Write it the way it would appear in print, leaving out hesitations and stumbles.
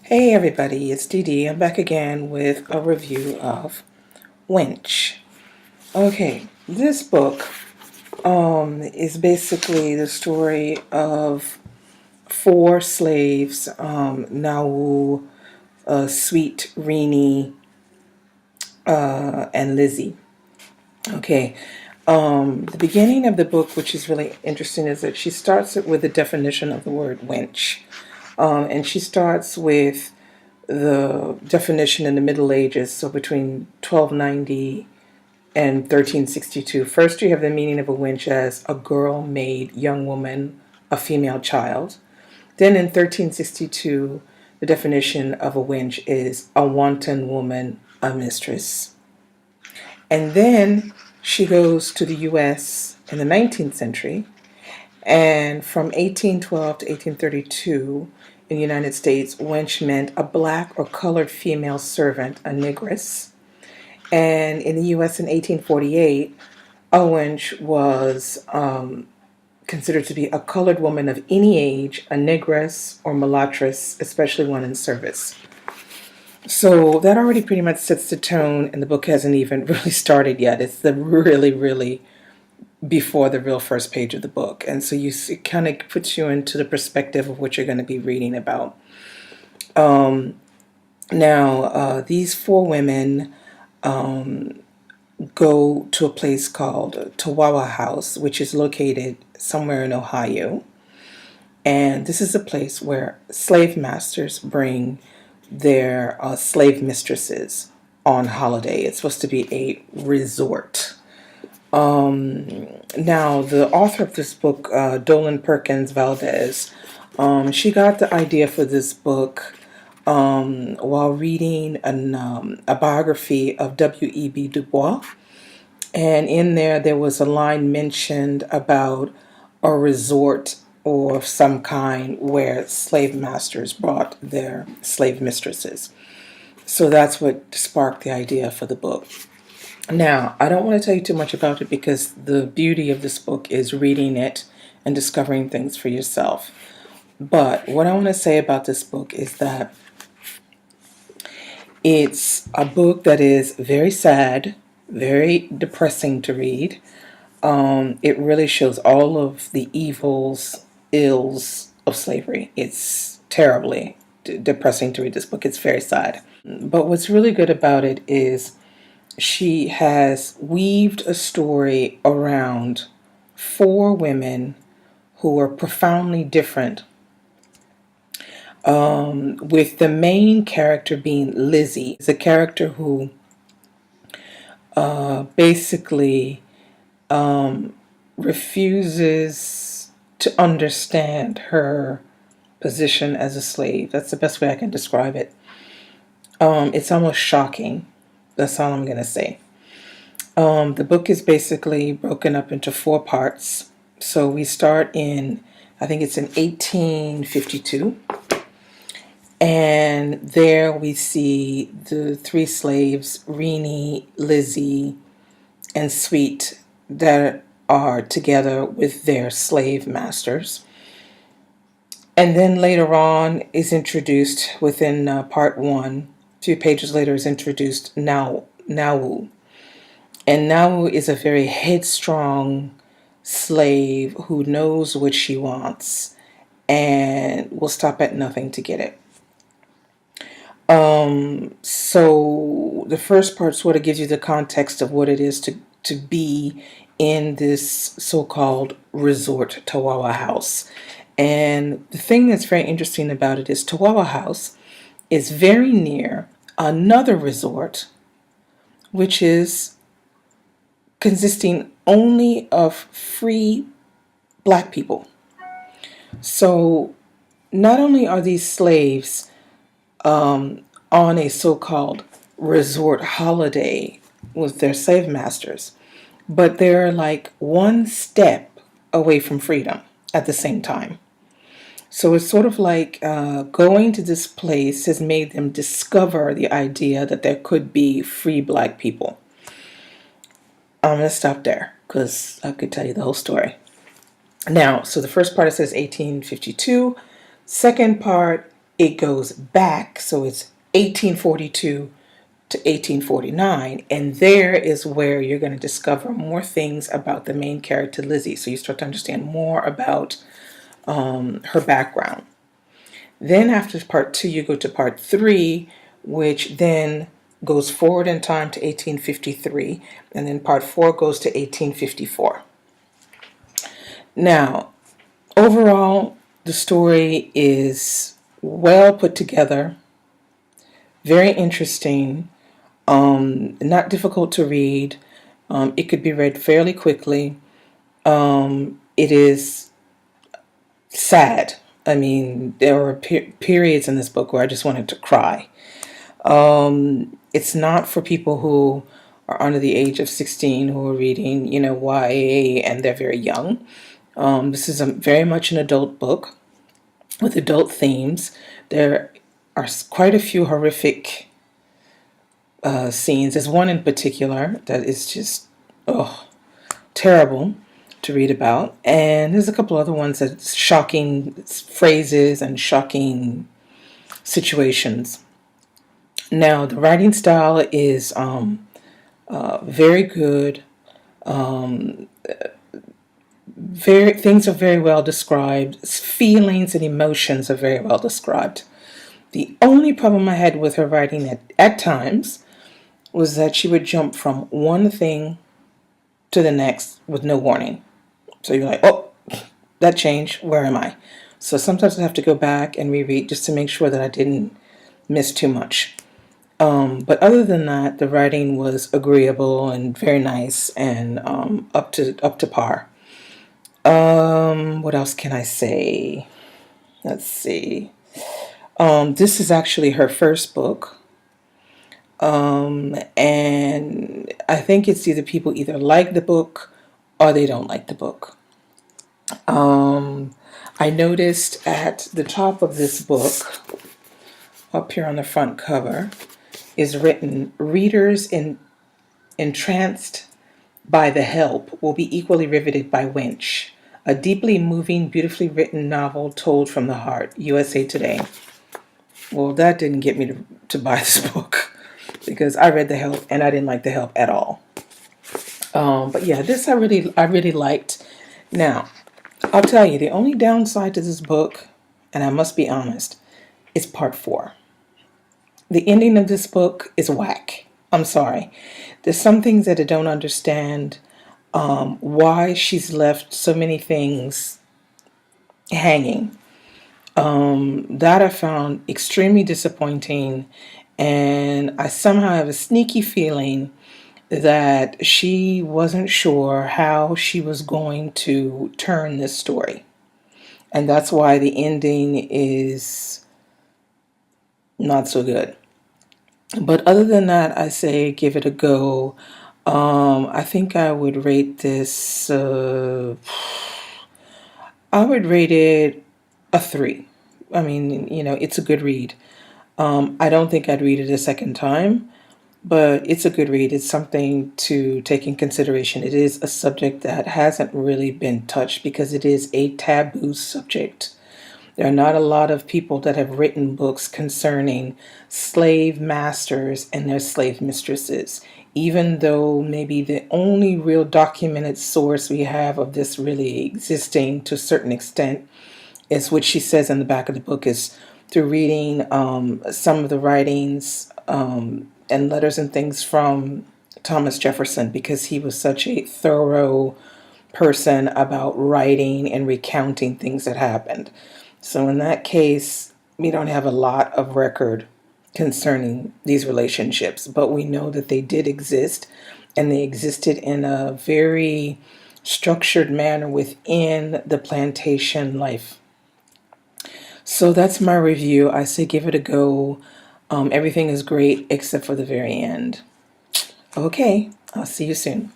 Hey everybody, it's Dee Dee. I'm back again with a review of Wench. Okay, this book is basically the story of four slaves, Nawu, Sweet, Reenie, and Lizzie. Okay, the beginning of the book, which is really interesting, is that she starts it with a definition of the word wench. And she starts with the definition in the Middle Ages, so between 1290 and 1362. First, you have the meaning of a wench as a girl-maid, young woman, a female child. Then in 1362, the definition of a wench is a wanton woman, a mistress. And then she goes to the U.S. in the 19th century, and from 1812 to 1832, in the United States, wench meant a black or colored female servant, a negress. And in the U.S. in 1848, a wench was considered to be a colored woman of any age, a negress or mulattress, especially one in service. So that already pretty much sets the tone, and the book hasn't even really started yet. It's the really before the real first page of the book. And so it kind of puts you into the perspective of what you're going to be reading about. These four women go to a place called Tawawa House, which is located somewhere in Ohio. And this is a place where slave masters bring their slave mistresses on holiday. It's supposed to be a resort. Now, the author of this book, Dolen Perkins-Valdez, she got the idea for this book while reading a biography of W.E.B. Du Bois. And in there was a line mentioned about a resort or some kind where slave masters brought their slave mistresses. So that's what sparked the idea for the book. Now, I don't want to tell you too much about it because the beauty of this book is reading it and discovering things for yourself. But what I want to say about this book is that it's a book that is very sad, very depressing to read. It really shows all of the ills of slavery. It's terribly depressing to read this book. It's very sad. But what's really good about it is she has weaved a story around four women who are profoundly different, with the main character being Lizzie. It's a character who basically refuses to understand her position as a slave. That's the best way I can describe it. It's almost shocking. That's all I'm going to say. The book is basically broken up into four parts. So we start I think it's in 1852. And there we see the three slaves, Reenie, Lizzie, and Sweet, that are together with their slave masters. And then later on is introduced within part one. A few pages later is introduced Nawu. And Nawu is a very headstrong slave who knows what she wants and will stop at nothing to get it. So the first part sort of gives you the context of what it is to be in this so-called resort Tawawa House. And the thing that's very interesting about it is Tawawa House is very near another resort, which is consisting only of free black people. So not only are these slaves on a so-called resort holiday with their slave masters, but they're like one step away from freedom at the same time. So it's sort of like going to this place has made them discover the idea that there could be free black people. I'm going to stop there because I could tell you the whole story. Now, so the first part, it says 1852. Second part it goes back, so it's 1842 to 1849, and there is where you're going to discover more things about the main character, Lizzie. So you start to understand more about her background. Then after part 2, you go to part 3, which then goes forward in time to 1853, and then part 4 goes to 1854. Now, overall, the story is well put together, very interesting, not difficult to read. It could be read fairly quickly. It is sad. I mean, there were periods in this book where I just wanted to cry. It's not for people who are under the age of 16 who are reading, YA and they're very young. This is very much an adult book with adult themes. There are quite a few horrific scenes. There's one in particular that is just terrible to read about, and there's a couple other ones that's shocking phrases and shocking situations. Now, the writing style is very good. Things are very well described. Feelings and emotions are very well described. The only problem I had with her writing at times was that she would jump from one thing to the next with no warning. So you're like, oh, that changed. Where am I? So sometimes I have to go back and reread just to make sure that I didn't miss too much. But other than that, the writing was agreeable and very nice and up to par. What else can I say? Let's see. This is actually her first book. And I think it's either people either like the book or they don't like the book. I noticed at the top of this book, up here on the front cover, is written, "Readers entranced by The Help will be equally riveted by Wench, a deeply moving, beautifully written novel told from the heart. USA Today." Well, that didn't get me to buy this book because I read The Help and I didn't like The Help at all. But yeah, this I really liked. Now, I'll tell you, the only downside to this book, and I must be honest, is part 4. The ending of this book is whack. I'm sorry. There's some things that I don't understand. Why she's left so many things hanging. That I found extremely disappointing, and I somehow have a sneaky feeling that she wasn't sure how she was going to turn this story. And that's why the ending is not so good. But other than that, I say give it a go. I think I would rate this, I would rate it a 3. I mean, it's a good read. I don't think I'd read it a second time, but it's a good read. It's something to take in consideration. It is a subject that hasn't really been touched because it is a taboo subject. There are not a lot of people that have written books concerning slave masters and their slave mistresses, even though maybe the only real documented source we have of this really existing to a certain extent is what she says in the back of the book is through reading some of the writings and letters and things from Thomas Jefferson, because he was such a thorough person about writing and recounting things that happened. So in that case, we don't have a lot of record concerning these relationships, but we know that they did exist, and they existed in a very structured manner within the plantation life. So that's my review. I say give it a go. Everything is great except for the very end. Okay, I'll see you soon.